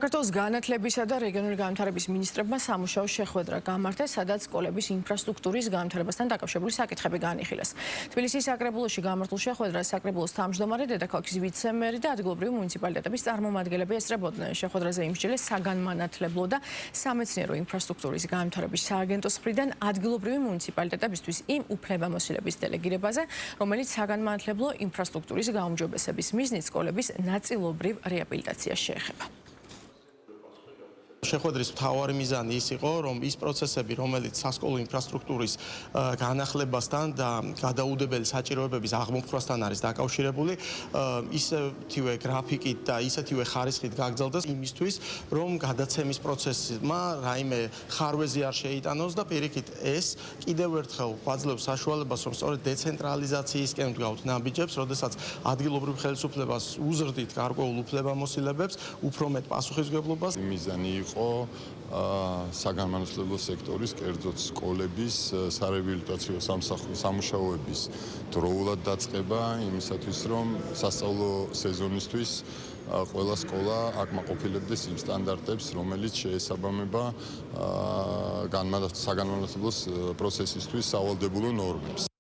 საქართველოს განათლებისა და რეგიონული განვითარების მინისტრებმა სამუშაო შეხვედრა გამართეს, სადაც სკოლების ინფრასტრუქტურის განვითარებასთან დაკავშირებული საკითხები განიხილეს. თბილისის საკრებულოში გამართულ შეხვედრას საკრებულოს თავმჯდომარე, დედაქალაქის ვიცე-მერი და ადგილობრივი მუნიციპალიტეტების წარმომადგენლები ესწრებოდნენ. შეხვედრაზე იმსჯელეს საგანმანათლებლო და სამეცნიერო ინფრასტრუქტურის განვითარების სააგენტოს მხრიდან ადგილობრივი მუნიციპალიტეტებისთვის იმ უფლებამოსილების დელეგირებაზე, რომელიც საგანმანათლებლო ინფრასტრუქტურის გაუმჯობესების მიზნით სკოლების ნაწილობრივ რეაბილიტაციას შეეხება. შეხვედრის მთავარი მიზანი ის იყო, რომ ის პროცესები, რომელიც სასკოლო ინფრასტრუქტურის განახლებასთან და გადაუდებელი საჭიროებების აღმოფხვრასთან არის დაკავშირებული, ისეთივე გრაფიკით და ისეთივე ხარისხით გაგრძელდეს იმისთვის, რომ გადაცემის პროცესმა რაიმე ხარვეზი არ შეიტანოს და პირიქით ეს კიდევ ერთხელ გვაძლევს საშუალებას, რომ სწორედ დეცენტრალიზაციისკენ ვდგავთ ნაბიჯებს, როდესაც ადგილობრივ ხელისუფლებას უზრდით გარკვეულ უფლებამოსილებებს, უფრო მეტ პასუხისმგებლობას. მიზანი იყო საგანმანათლებლო სექტორის, კერძოდ სკოლების სარეაბილიტაციო სამუშაოების დროულად დაწყება იმისათვის, რომ სასწავლო სეზონისთვის ყველა სკოლა აკმაყოფილებდეს იმ სტანდარტებს, რომელიც შეესაბამება საგანმანათლებლო პროცესისთვის სავალდებულო ნორმებს.